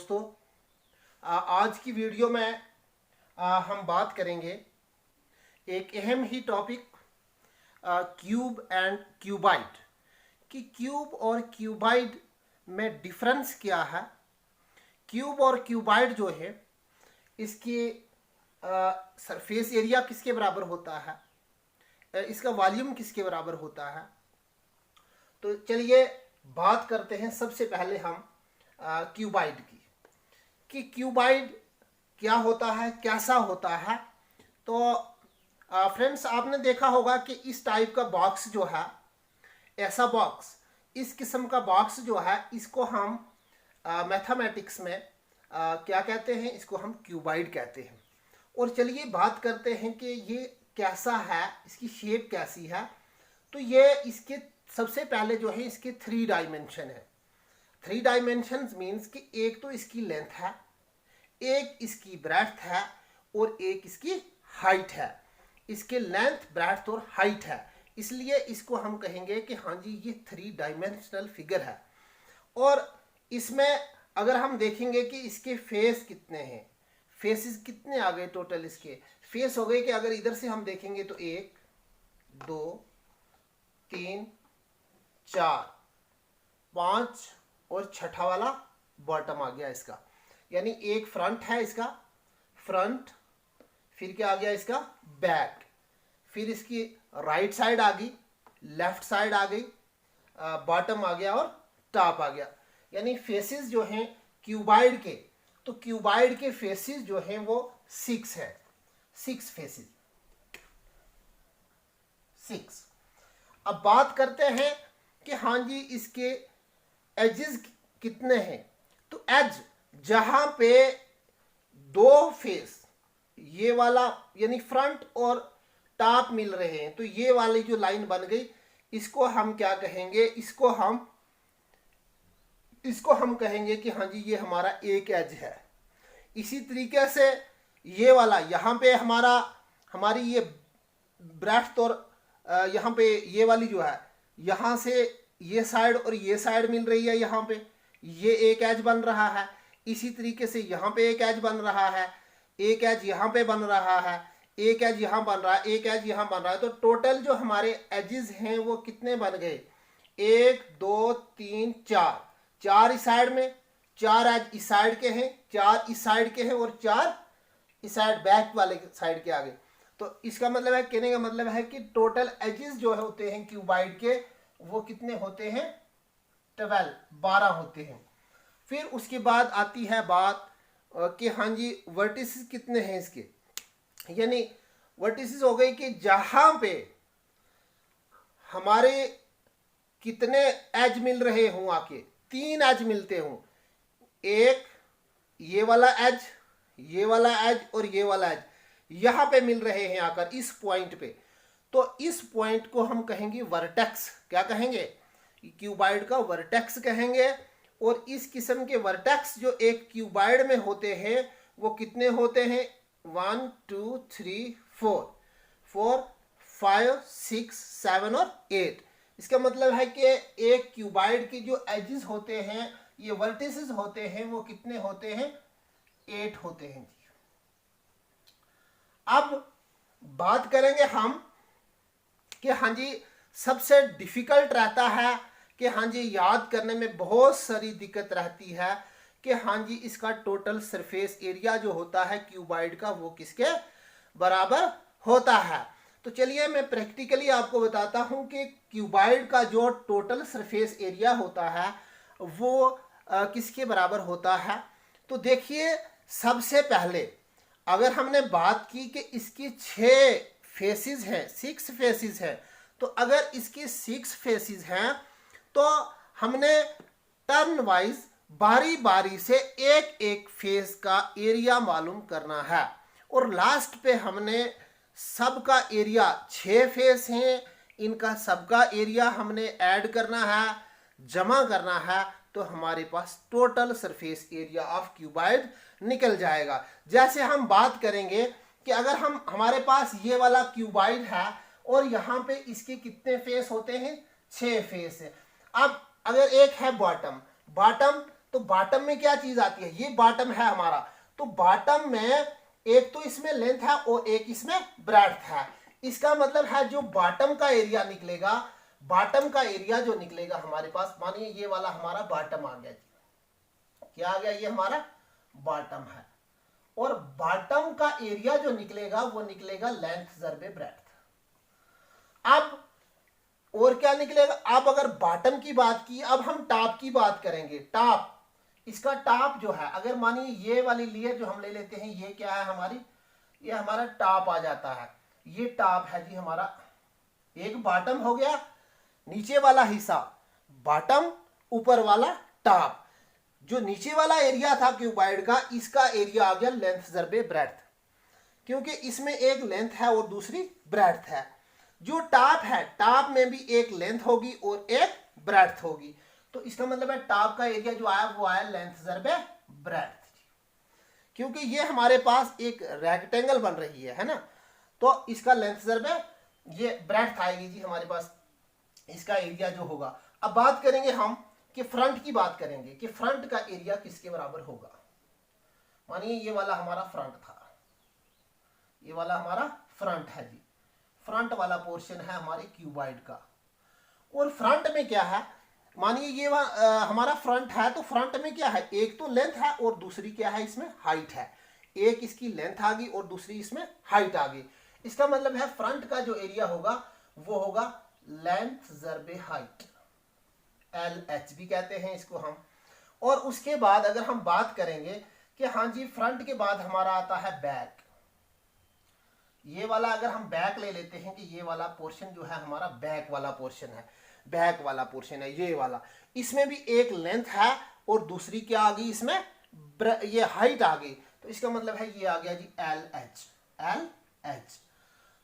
दोस्तों, आज की वीडियो में हम बात करेंगे एक अहम ही टॉपिक क्यूब एंड क्यूबाइड कि क्यूब और क्यूबाइड में डिफरेंस क्या है। क्यूब और क्यूबाइड जो है इसके सरफेस एरिया किसके बराबर होता है, इसका वॉल्यूम किसके बराबर होता है। तो चलिए बात करते हैं सबसे पहले हम क्यूबाइड की कि क्यूबाइड क्या होता है, कैसा होता है। तो फ्रेंड्स, आपने देखा होगा कि इस टाइप का बॉक्स जो है, ऐसा बॉक्स, इस किस्म का बॉक्स जो है, इसको हम मैथमेटिक्स में क्या कहते हैं, इसको हम क्यूबाइड कहते हैं। और चलिए बात करते हैं कि ये कैसा है, इसकी शेप कैसी है। तो ये इसके सबसे पहले जो है इसके 3 डायमेंशन है। 3 डायमेंशन मीन्स कि एक तो इसकी लेंथ है, एक इसकी ब्रेड्थ है और एक इसकी हाइट है। इसके लेंथ, ब्रेड्थ और हाइट है, इसलिए इसको हम कहेंगे कि हाँ जी ये 3 डायमेंशनल फिगर है। और इसमें अगर हम देखेंगे कि इसके फेस कितने हैं, फेसेस कितने आ गए टोटल, इसके फेस हो गए कि अगर इधर से हम देखेंगे तो 1 2 3 4 5 और छठा वाला बॉटम आ गया इसका। यानी एक फ्रंट है, इसका फ्रंट, फिर क्या आ गया इसका बैक, फिर इसकी राइट साइड आ गई, लेफ्ट साइड आ गई, बॉटम आ गया और टॉप आ गया। यानी फेसेस जो हैं क्यूबाइड के, तो क्यूबाइड के फेसेस जो हैं वो 6 है, 6 फेसेस, 6। अब बात करते हैं कि हाँ जी इसके एजेस कितने हैं। तो एज जहां पे 2 फेस, ये वाला यानी फ्रंट और टॉप मिल रहे हैं, तो ये वाली जो लाइन बन गई, इसको हम क्या कहेंगे, इसको हम कहेंगे कि हाँ जी ये हमारा एक एज है। इसी तरीके से ये वाला यहाँ पे हमारी ये ब्रेड्थ और यहाँ पे ये वाली जो है, यहाँ से ये साइड और ये साइड मिल रही है, यहाँ पे ये एक एज बन रहा है। इसी तरीके से यहाँ पे एक एज बन रहा है, एक एज यहाँ पे बन रहा है, एक एज यहाँ बन रहा है, एक एज यहाँ बन रहा है। तो टोटल जो हमारे एजेस हैं वो कितने बन गए, 1 2 3 4 इस साइड में, 4 एज इस साइड के हैं, 4 इस साइड के हैं और 4 इस साइड बैक वाले साइड के आगे। तो इसका मतलब है, कहने का मतलब है कि टोटल एजेस जो होते हैं क्यूबाइड के वो कितने होते हैं, 12 होते हैं। फिर उसके बाद आती है बात कि हाँ जी वर्टिसेस कितने हैं इसके। यानी वर्टिसेस हो गई कि जहां पे हमारे कितने एज मिल रहे हों, आके 3 एज मिलते हों, एक ये वाला एज, ये वाला एज और ये वाला एज यहां पे मिल रहे हैं आकर इस पॉइंट पे। तो इस पॉइंट को हम कहेंगे वर्टेक्स। क्या कहेंगे, क्यूबाइड का वर्टेक्स कहेंगे। और इस किस्म के वर्टेक्स जो एक क्यूबाइड में होते हैं वो कितने होते हैं, 1 2 3 4 5 6 7 और 8। इसका मतलब है कि एक क्यूबाइड के जो एजेस होते हैं, ये वर्टिसेस होते हैं, वो कितने होते हैं, 8 होते हैं। अब बात करेंगे हम कि हाँ जी सबसे डिफिकल्ट रहता है कि हाँ जी याद करने में बहुत सारी दिक्कत रहती है कि हाँ जी इसका टोटल सरफेस एरिया जो होता है क्यूबाइड का वो किसके बराबर होता है। तो चलिए मैं प्रैक्टिकली आपको बताता हूं कि क्यूबाइड का जो टोटल सरफेस एरिया होता है वो किसके बराबर होता है। तो देखिए सबसे पहले अगर हमने बात की कि इसकी 6 फेसेस हैं, 6 फेसेस हैं, तो अगर इसकी 6 फेसेस हैं तो हमने टर्न वाइज बारी बारी से एक एक फेस का एरिया मालूम करना है। और लास्ट पे हमने सबका एरिया, 6 फेस हैं, इनका सबका एरिया हमने ऐड करना है, जमा करना है, तो हमारे पास total surface area of cuboid निकल जाएगा। जैसे हम बात करेंगे कि अगर हमारे पास ये वाला क्यूबाइड है और यहाँ पे इसके कितने फेस होते हैं, 6 फेस है। अब अगर एक है बॉटम, तो बॉटम में क्या चीज आती है, ये बॉटम है हमारा। तो बॉटम में एक तो इसमें लेंथ है और एक इसमें ब्रेड्थ है। इसका मतलब है जो बॉटम का एरिया निकलेगा, बॉटम का एरिया जो निकलेगा हमारे पास, मानिए ये वाला हमारा बॉटम आ गया जी, क्या आ गया, ये हमारा बॉटम है। और बॉटम का एरिया जो निकलेगा वो निकलेगा लेंथ जरबे ब्रेड्थ। अब और क्या निकलेगा, अब अगर बॉटम की बात की, अब हम टॉप की बात करेंगे। टॉप, इसका टॉप जो है, अगर मानिए ये वाली लेयर जो हम ले लेते हैं, ये क्या है हमारी, ये हमारा टॉप आ जाता है। ये टॉप है जी हमारा, एक बॉटम हो गया, नीचे वाला हिस्सा बॉटम, ऊपर वाला टॉप। जो नीचे वाला एरिया था क्यूबॉइड का, इसका एरिया आ गया लेंथ जरबे ब्रेड्थ, क्योंकि इसमें एक लेंथ है और दूसरी ब्रेड्थ है। जो टॉप है, टॉप में भी एक लेंथ होगी और एक ब्रेड्थ होगी। तो इसका मतलब है टॉप का एरिया जो आया वो आया लेंथ जरबे ब्रेड्थ, क्योंकि ये हमारे पास एक रेक्टेंगल बन रही है ना, तो इसका लेंथ जरबे ये ब्रेड्थ आएगी जी हमारे पास, इसका एरिया जो होगा। अब बात करेंगे हम कि फ्रंट की बात करेंगे कि फ्रंट का एरिया किसके बराबर होगा। मानिए ये वाला हमारा फ्रंट था, ये वाला हमारा फ्रंट है जी, फ्रंट वाला पोर्शन है हमारे क्यूबॉइड का। और फ्रंट में क्या है, मानिए ये हमारा फ्रंट है, तो फ्रंट में क्या है, एक तो लेंथ है और दूसरी क्या है, इसमें हाइट है। एक इसकी लेंथ आ गई और दूसरी इसमें हाइट आ गई। इसका मतलब है फ्रंट का जो एरिया होगा वो होगा लेंथ जरबे हाइट, LH भी कहते हैं इसको हम। और उसके बाद अगर हम बात करेंगे कि हाँ जी फ्रंट के बाद हमारा आता है बैक। ये वाला अगर हम बैक ले लेते हैं कि ये वाला पोर्शन जो है हमारा बैक वाला पोर्शन है, बैक वाला पोर्शन है ये वाला, इसमें भी एक लेंथ है और दूसरी क्या आ गई, इसमें ये हाइट आ गई। तो इसका मतलब है ये आ गया जी LH।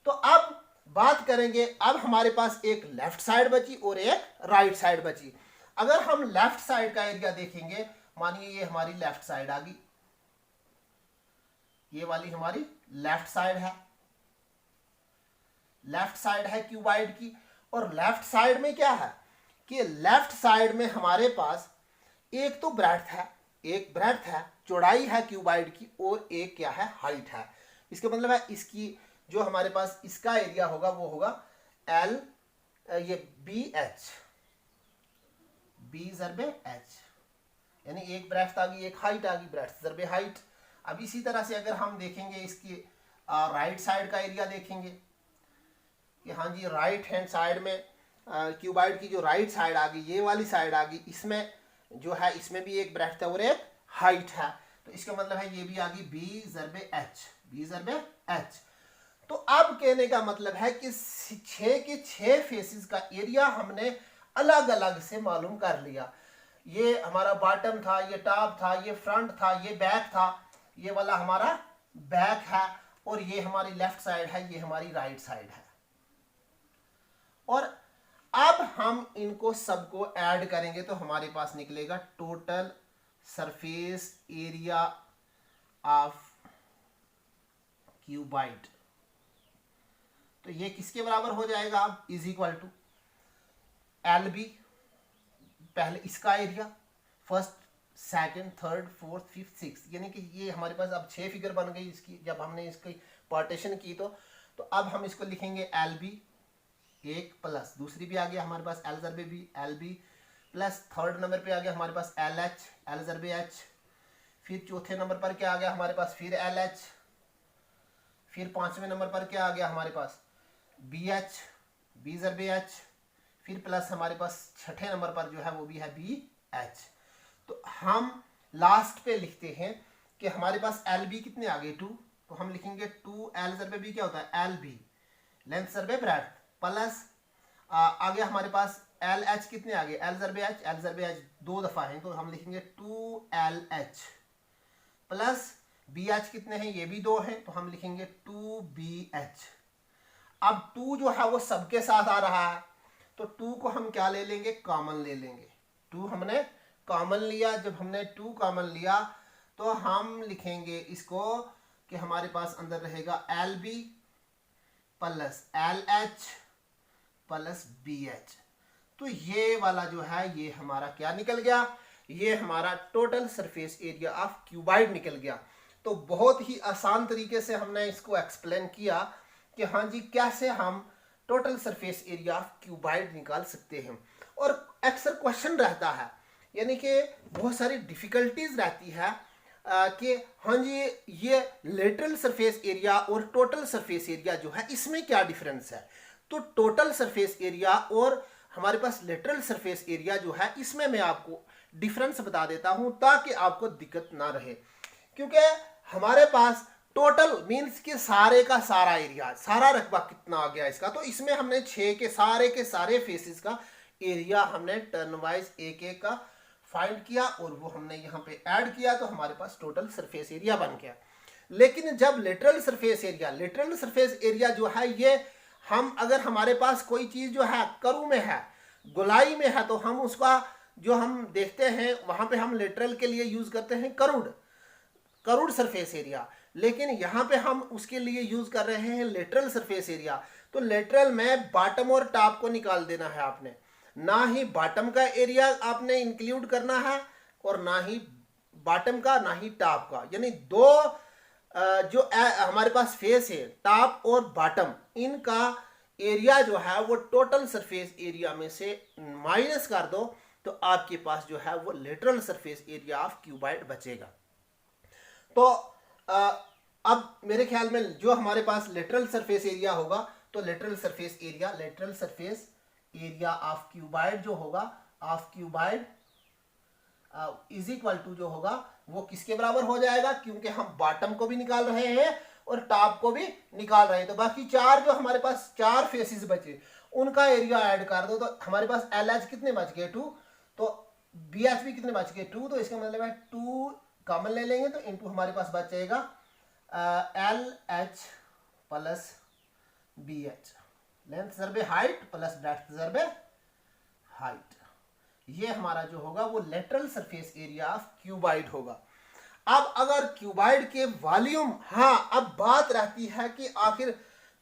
तो अब बात करेंगे, अब हमारे पास एक लेफ्ट साइड बची और एक राइट साइड बची। अगर हम लेफ्ट साइड का एरिया देखेंगे, मानिए ये हमारी लेफ्ट साइड आ गई, ये वाली हमारी लेफ्ट साइड है, लेफ्ट साइड है क्यूबॉइड की। और लेफ्ट साइड में क्या है कि लेफ्ट साइड में हमारे पास एक तो ब्रेड्थ है, एक ब्रेड्थ है, चौड़ाई है क्यूबॉइड की, और एक क्या है, हाइट है। इसका मतलब है इसकी जो हमारे पास इसका एरिया होगा वो होगा L ये BH, B जरबे H, यानी एक ब्रेड्थ आ गई एक हाइट आ गई, ब्रेड्थ जरबे हाइट। अब इसी तरह से अगर हम देखेंगे इसकी राइट साइड का एरिया देखेंगे कि हाँ जी राइट हैंड साइड में क्यूबॉइड की जो राइट साइड आ गई, ये वाली साइड आ गई, इसमें जो है इसमें भी एक ब्रेड्थ है और एक हाइट है। तो इसका मतलब है ये भी आ गई B जरबे H। तो अब कहने का मतलब है कि 6 के 6 फेसेस का एरिया हमने अलग अलग से मालूम कर लिया। ये हमारा बॉटम था, ये टॉप था, ये फ्रंट था, ये बैक था, ये वाला हमारा बैक है, और ये हमारी लेफ्ट साइड है, ये हमारी राइट साइड है। और अब हम इनको सबको ऐड करेंगे तो हमारे पास निकलेगा total surface area of cuboid. तो ये किसके बराबर हो जाएगा, अब इज इक्वल टू LB, पहले इसका area, first second third fourth fifth six, यानी कि ये हमारे पास अब 6 फिगर बन गई इसकी, जब हमने इसकी पार्टीशन की। तो अब हम इसको लिखेंगे LB एक प्लस दूसरी भी आ गया हमारे पास L जरबे B, LB plus third number पे आ गया हमारे पास LH, L जरबे H, फिर चौथे नंबर पर क्या आ गया हमारे पास, फिर LH, फिर 5वें नंबर पर क्या आ गया हमारे पास BH, B जरबे H, फिर प्लस हमारे पास 6ठे नंबर पर जो है वो भी है BH। तो हम लास्ट पे लिखते हैं कि हमारे पास LB कितने आ गए 2, तो हम लिखेंगे 2L जरबे B क्या होता है LB, लेंथ जरबे ब्रेड्थ, प्लस आ गया हमारे पास LH कितने आ गए L जरबे H 2 दफा है, तो हम लिखेंगे 2LH, प्लस BH कितने हैं, ये भी 2 हैं, तो हम लिखेंगे 2BH। अब 2 जो है वो सबके साथ आ रहा है, तो 2 को हम क्या ले लेंगे, कॉमन ले लेंगे। 2 हमने कॉमन लिया, जब हमने 2 कॉमन लिया तो हम लिखेंगे इसको कि हमारे पास अंदर रहेगा LB plus LH plus BH। तो ये वाला जो है ये हमारा क्या निकल गया, ये हमारा total surface area of cuboid निकल गया। तो बहुत ही आसान तरीके से हमने इसको एक्सप्लेन किया कि हाँ जी कैसे हम total surface area of cuboid निकाल सकते हैं। और अक्सर क्वेश्चन रहता है, यानी कि बहुत सारी डिफिकल्टीज रहती है कि हाँ जी ये लेटरल सरफेस एरिया और टोटल सरफेस एरिया जो है इसमें क्या डिफरेंस है। तो टोटल सरफेस एरिया और हमारे पास लेटरल सरफेस एरिया जो है इसमें मैं आपको डिफरेंस बता देता हूं ताकि आपको दिक्कत ना रहे। क्योंकि हमारे पास टोटल मीन्स कि सारे का सारा एरिया, सारा रकबा कितना आ गया इसका, तो इसमें हमने 6 के सारे फेसेस का एरिया हमने टर्न वाइज एक एक का फाइंड किया और वो हमने यहाँ पे ऐड किया, तो हमारे पास टोटल सरफेस एरिया बन गया। लेकिन जब लेटरल सरफेस एरिया जो है ये हम अगर हमारे पास कोई चीज जो है करू में है, गोलाई में है, तो हम उसका जो हम देखते हैं वहां पे हम लेटरल के लिए यूज करते हैं करूड सरफेस एरिया, लेकिन यहाँ पे हम उसके लिए यूज कर रहे हैं लेटरल सरफेस एरिया। तो लेटरल में बॉटम और टॉप को निकाल देना है आपने, ना ही बॉटम का एरिया आपने इंक्लूड करना है और ना ही बॉटम का ना ही टॉप का, यानी दो जो हमारे पास फेस है टॉप और बॉटम, इनका एरिया जो है वो टोटल सरफेस एरिया में से माइनस कर दो तो आपके पास जो है वो lateral surface area of cuboid बचेगा। तो अब मेरे ख्याल में जो हमारे पास लेटरल सरफेस एरिया होगा, तो lateral surface area of cuboid जो होगा of cuboid is equal to जो होगा वो किसके बराबर हो जाएगा, क्योंकि हम बॉटम को भी निकाल रहे हैं और टॉप को भी निकाल रहे हैं, तो बाकी चार जो हमारे पास चार फेसेस बचे उनका एरिया ऐड कर दो, तो हमारे पास एल एच कितने बच गए 2, तो बी एच भी कितने बच गए 2, तो इसका मतलब है 2 कॉमन ले लेंगे तो इनटू हमारे पास बच जाएगा L H plus B H, length जरबे हाइट प्लस डेप्थ जरबे हाइट, ये हमारा जो होगा वो lateral surface area of cuboid होगा। अब अगर क्यूबाइड के वॉल्यूम, हाँ अब बात रहती है कि आखिर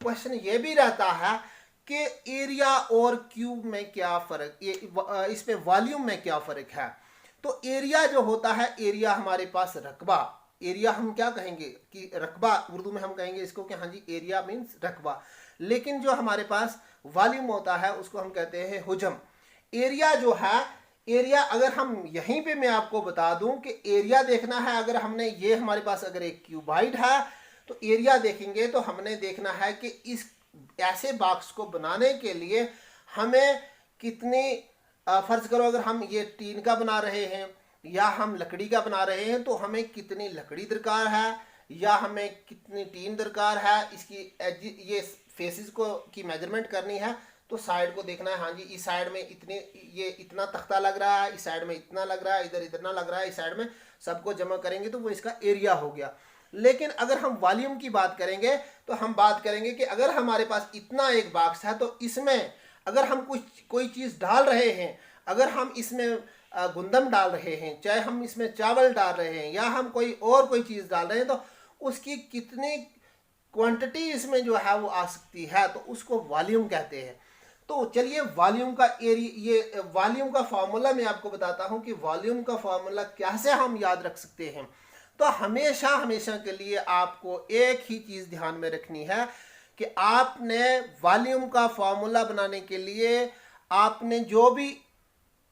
क्वेश्चन ये भी रहता है कि एरिया और क्यूब में क्या फर्क, इस पे वॉल्यूम में क्या फर्क है। तो एरिया जो होता है, एरिया हमारे पास रकबा, एरिया हम क्या कहेंगे कि रकबा, उर्दू में हम कहेंगे इसको कि हाँ जी एरिया मीन्स रकबा, लेकिन जो हमारे पास वॉल्यूम होता है उसको हम कहते हैं हुजम। एरिया जो है, एरिया अगर हम यहीं पे मैं आपको बता दूं कि एरिया देखना है, अगर हमने ये हमारे पास अगर एक क्यूबाइड है तो एरिया देखेंगे तो हमने देखना है कि इस ऐसे बॉक्स को बनाने के लिए हमें कितनी, फर्ज करो अगर हम ये टीन का बना रहे हैं या हम लकड़ी का बना रहे हैं तो हमें कितनी लकड़ी दरकार है या हमें कितनी टीन दरकार है, इसकी ये फेसेस को की मेजरमेंट करनी है, तो साइड को देखना है, हाँ जी इस साइड में इतने, ये इतना तख्ता लग रहा है, इस साइड में इतना लग रहा है, इधर इतना लग रहा है, इस साइड में, सबको जमा करेंगे तो वो इसका एरिया हो गया। लेकिन अगर हम वॉल्यूम की बात करेंगे तो हम बात करेंगे कि अगर हमारे पास इतना एक बॉक्स है तो इसमें अगर हम कोई चीज़ डाल रहे हैं, अगर हम इसमें गुंदम डाल रहे हैं, चाहे हम इसमें चावल डाल रहे हैं या हम कोई चीज़ डाल रहे हैं, तो उसकी कितनी क्वांटिटी इसमें जो है वो आ सकती है, तो उसको वॉल्यूम कहते हैं। तो चलिए वॉल्यूम का ये वॉल्यूम का फॉर्मूला मैं आपको बताता हूं कि वॉल्यूम का फॉर्मूला कैसे हम याद रख सकते हैं। तो हमेशा के लिए आपको एक ही चीज ध्यान में रखनी है कि आपने वॉल्यूम का फॉर्मूला बनाने के लिए आपने जो भी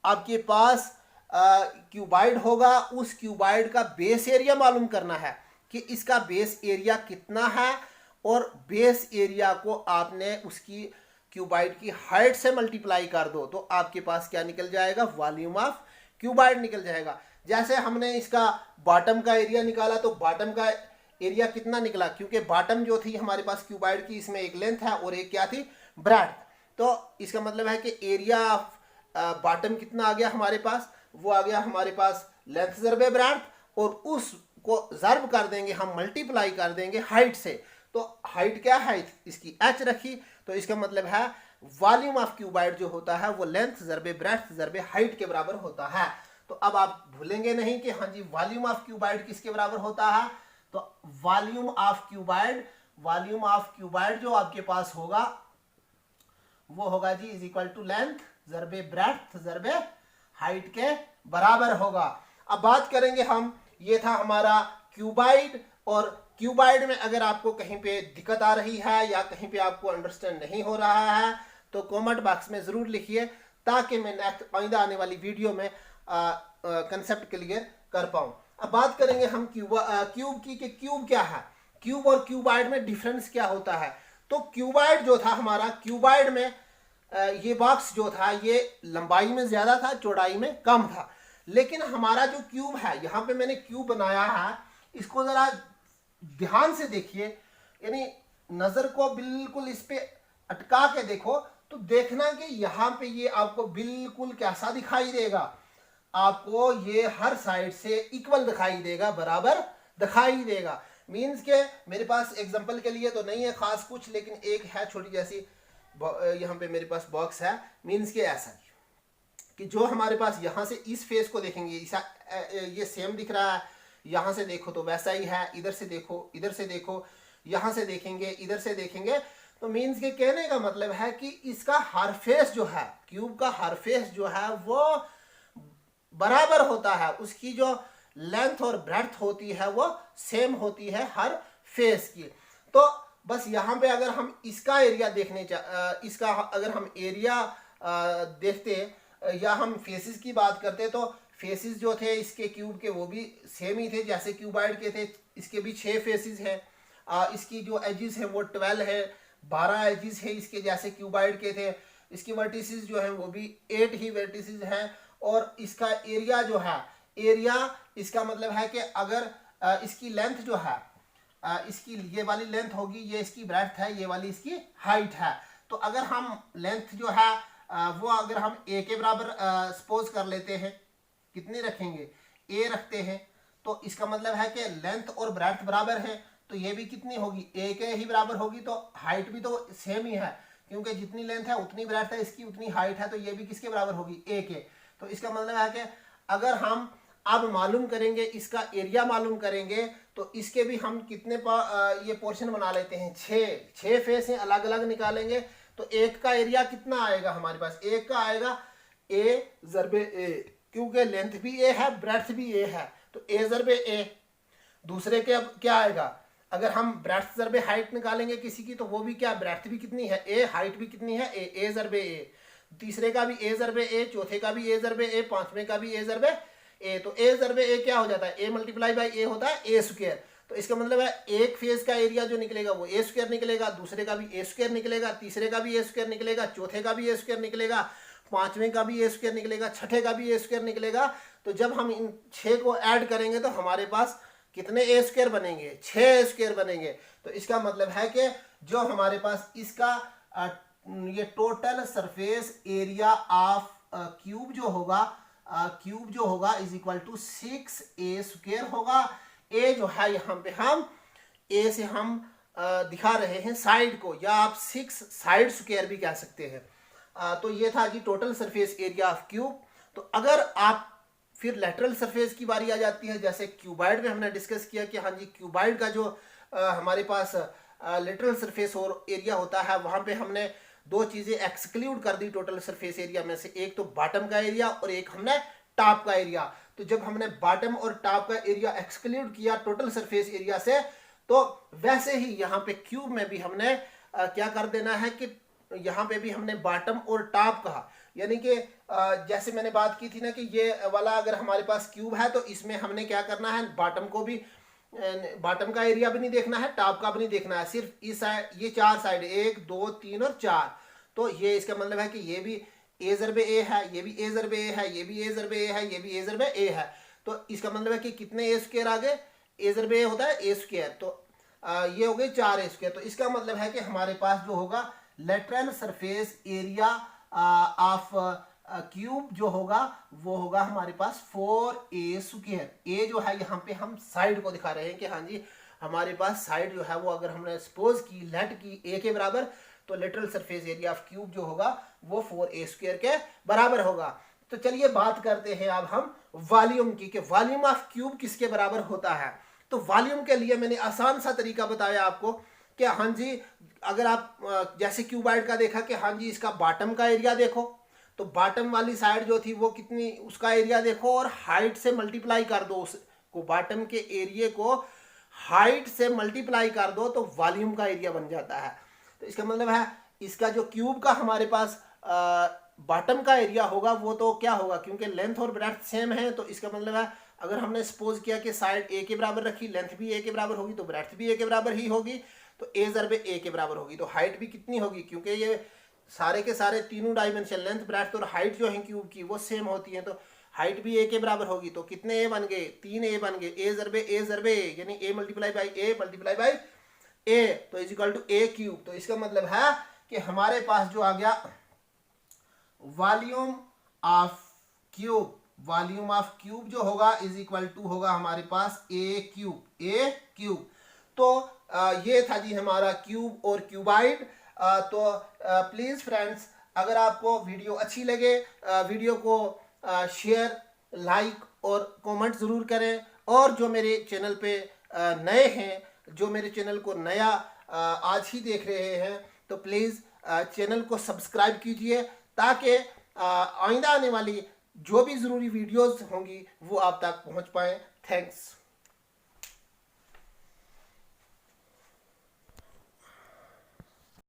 आपके पास क्यूबाइड होगा उस क्यूबाइड का बेस एरिया मालूम करना है कि इसका बेस एरिया कितना है, और बेस एरिया को आपने उसकी क्यूबाइड की हाइट से मल्टीप्लाई कर दो तो आपके पास क्या निकल जाएगा, वॉल्यूम ऑफ क्यूबाइड निकल जाएगा। जैसे हमने इसका बॉटम का एरिया निकाला तो बॉटम का एरिया कितना निकला, क्योंकि बॉटम जो थी हमारे पास क्यूबाइड की, इसमें एक लेंथ है और एक क्या थी, ब्रेड्थ, तो इसका मतलब है कि एरिया ऑफ बॉटम कितना आ गया हमारे पास, वो आ गया हमारे पास लेंथ जरबे ब्रेड्थ, और उसको जर्ब कर देंगे हम, मल्टीप्लाई कर देंगे हाइट से, तो हाइट क्या है इसकी h रखी, तो इसका मतलब है वॉल्यूम ऑफ क्यूबाइड जो होता है वो लेंथ जरबे ब्रेड्थ जरबे हाइट के बराबर होता है। तो अब आप भूलेंगे नहीं कि हाँ जी वॉल्यूम ऑफ क्यूबाइड किसके बराबर होता है, तो वॉल्यूम ऑफ क्यूबाइड जो आपके पास होगा वो होगा G is equal to length जरबे ब्रेड्थ जरबे हाइट के बराबर होगा। अब बात करेंगे हम, ये था हमारा क्यूबाइड, और क्यूबाइड में अगर आपको कहीं पे दिक्कत आ रही है या कहीं पे आपको अंडरस्टैंड नहीं हो रहा है तो कमेंट बॉक्स में ज़रूर लिखिए, ताकि मैं नेक्स्ट आइंदा आने वाली वीडियो में कंसेप्ट क्लियर कर पाऊँ। अब बात करेंगे हम क्यूब की, कि क्यूब क्या है, क्यूब और क्यूबाइड में डिफरेंस क्या होता है। तो क्यूबाइड जो था हमारा, क्यूबाइड में ये बॉक्स जो था ये लंबाई में ज़्यादा था, चौड़ाई में कम था। लेकिन हमारा जो क्यूब है, यहाँ पे मैंने क्यूब बनाया है, इसको ज़रा ध्यान से देखिए, यानी नज़र को बिल्कुल इस पे अटका के देखो, तो देखना कि यहाँ पे ये आपको बिल्कुल कैसा दिखाई देगा, आपको ये हर साइड से इक्वल दिखाई देगा, बराबर दिखाई देगा। मीन्स के मेरे पास एग्जांपल के लिए तो नहीं है खास कुछ, लेकिन एक है छोटी जैसी यहाँ पे मेरे पास बॉक्स है। मीन्स के ऐसा कि जो हमारे पास यहाँ से इस फेस को देखेंगे, ये सेम दिख रहा है, यहाँ से देखो तो वैसा ही है, इधर से देखो, इधर से देखो, यहाँ से देखेंगे, इधर से देखेंगे, तो मीन्स के कहने का मतलब है कि इसका हर फेस जो है, क्यूब का हर फेस जो है वो बराबर होता है, उसकी जो लेंथ और ब्रेड्थ होती है वो सेम होती है हर फेस की। तो बस यहाँ पे अगर हम इसका एरिया इसका अगर हम एरिया देखते या हम फेसिस की बात करते, तो फेसिस जो थे इसके क्यूब के वो भी सेम ही थे जैसे क्यूबाइड के थे। इसके भी 6 फेसिस हैं, इसकी जो एजिस हैं वो 12 है, 12 एजिस है इसके जैसे क्यूबाइड के थे। इसकी वर्टिसेस जो हैं वो भी 8 ही वर्टिसेस हैं। और इसका एरिया जो है, एरिया इसका मतलब है कि अगर इसकी लेंथ जो है, इसकी ये वाली लेंथ होगी, ये इसकी ब्रेड्थ है, ये वाली इसकी हाइट है। तो अगर हम लेंथ जो है वो अगर हम ए के बराबर सपोज कर लेते हैं, कितनी रखेंगे, ए रखते हैं, तो इसका मतलब है कि लेंथ और ब्रेड्थ बराबर है, तो ये भी कितनी होगी, ए के ही बराबर होगी। तो हाइट भी तो सेम ही है, क्योंकि जितनी लेंथ है उतनी ब्रेड्थ है, इसकी उतनी हाइट है, तो ये भी किसके बराबर होगी, ए के। तो इसका मतलब है कि अगर हम अब मालूम करेंगे, इसका एरिया मालूम करेंगे, तो इसके भी हम कितने ये पोर्शन बना लेते हैं, 6 फेस हैं, अलग अलग निकालेंगे। तो एक का एरिया कितना आएगा हमारे पास, एक का आएगा ए ज़रबे ए, क्योंकि लेंथ भी ए है, ब्रेड्थ भी ए है, तो ए ज़रबे ए। दूसरे के अब क्या आएगा, अगर हम ब्रेड्थ ज़रबे हाइट निकालेंगे किसी की, तो वो भी क्या, ब्रेड्थ भी कितनी है ए, हाइट भी कितनी है ए ज़रबे ए। तीसरे का भी ए ज़रबे ए, चौथे का भी ए ज़रबे ए, पांचवें का भी ए ज़रबे ए। तो ए ज़रबे ए क्या हो जाता है, ए मल्टीप्लाई बाई ए होता है ए स्क्वायर। तो इसका मतलब है एक फेज का एरिया जो निकलेगा वो ए स्क्वायर निकलेगा, दूसरे का भी ए स्क्वायर निकलेगा, तीसरे का भी ए स्क्वायर निकलेगा, चौथे का भी ए स्क्वायर निकलेगा, पांचवें का भी ए स्क्वायर निकलेगा, छठे का भी ए स्क्वायर निकलेगा। तो जब हम इन 6 को ऐड करेंगे तो हमारे पास कितने ए स्क्वायर बनेंगे, 6 ए स्क्वायर बनेंगे। तो इसका मतलब है कि जो हमारे पास इसका ये total surface area of cube जो होगा is equal to 6 A square होगा। ए जो है यहाँ पे हम ए से हम दिखा रहे हैं साइड को, या आप 6 साइड स्क्वायर भी कह सकते हैं। तो ये था जी total surface area of cube. तो अगर आप फिर लेटरल सरफेस की बारी आ जाती है, जैसे क्यूबाइड में हमने डिस्कस किया कि हाँ जी क्यूबाइड का जो हमारे पास लेटरल सरफेस और एरिया होता है, वहाँ पे हमने 2 चीज़ें एक्सक्लूड कर दी टोटल सरफेस एरिया में से, एक तो बॉटम का एरिया और एक हमने टॉप का एरिया। तो जब हमने बॉटम और टॉप का एरिया एक्सक्लूड किया टोटल सरफेस एरिया से, तो वैसे ही यहाँ पे क्यूब में भी हमने क्या कर देना है कि यहाँ पे भी हमने बॉटम और टॉप कहा, यानी कि जैसे मैंने बात की थी ना कि ये वाला अगर हमारे पास क्यूब है तो इसमें हमने क्या करना है, बॉटम को भी, बॉटम का एरिया भी नहीं देखना है, टॉप का भी नहीं देखना है, सिर्फ इस साइड, ये 4 साइड 1 2 3 और 4। तो ये इसका मतलब है कि ये भी ए ज़रबे ए है, ये भी ए ज़रबे ए है, ये भी ए ज़रबे ए है, ये भी ए ज़रबे ए है। तो इसका मतलब है कि कितने ए स्क्वायर आ गए, ए ज़रबे ए होता है ए स्क्वायर, तो ये हो गए 4 ए स्क्वायर। तो इसका मतलब है कि हमारे पास जो होगा lateral surface area of cube जो होगा वो होगा हमारे पास 4 ए स्क्वायर। ए जो है यहाँ पे हम साइड को दिखा रहे हैं कि हाँ जी हमारे पास साइड जो है वो अगर हमने सपोज की लेट की ए के बराबर, तो lateral surface area of cube जो होगा वो 4 ए स्क्वायर के बराबर होगा। तो चलिए बात करते हैं अब हम वॉल्यूम की, कि वॉल्यूम ऑफ क्यूब किसके बराबर होता है। तो वॉल्यूम के लिए मैंने आसान सा तरीका बताया आपको कि हाँ जी अगर आप जैसे क्यूबाइड का देखा कि हाँ जी इसका बॉटम का एरिया देखो, तो बॉटम वाली साइड जो थी वो कितनी, उसका एरिया देखो और हाइट से मल्टीप्लाई कर दो उसको, बॉटम के एरिया को हाइट से मल्टीप्लाई कर दो तो वॉल्यूम का एरिया बन जाता है। तो इसका मतलब है इसका जो क्यूब का हमारे पास बॉटम का एरिया होगा वो तो क्या होगा, क्योंकि लेंथ और ब्रेड्थ सेम है, तो इसका मतलब है अगर हमने सपोज किया कि साइड ए के बराबर रखी, लेंथ भी ए के बराबर होगी तो ब्रेड्थ भी ए के बराबर ही होगी, तो ए ज़रबे ए के बराबर होगी। तो हाइट भी कितनी होगी, क्योंकि ये सारे के सारे तीनों डायमेंशन लेंथ ब्रेड्थ और हाइट जो है क्यूब की वो सेम होती है, तो हाइट भी ए के बराबर होगी। तो कितने ए बन गए, 3 ए बन गए, ए ज़रबे ए यानी ए मल्टीप्लाई बाई ए तो is equal to A cube. तो इसका मतलब है कि हमारे पास जो आ गया वॉल्यूम ऑफ क्यूब जो होगा इज इक्वल टू होगा हमारे पास ए क्यूब। तो ये था जी हमारा क्यूब और क्यूबाइड। तो प्लीज फ्रेंड्स, अगर आपको वीडियो अच्छी लगे वीडियो को शेयर, लाइक और कमेंट ज़रूर करें, और जो मेरे चैनल पे नए हैं, जो मेरे चैनल को नया आज ही देख रहे हैं, तो प्लीज़ चैनल को सब्सक्राइब कीजिए ताकि आइंदा आने वाली जो भी ज़रूरी वीडियोस होंगी वो आप तक पहुंच पाएँ। थैंक्स।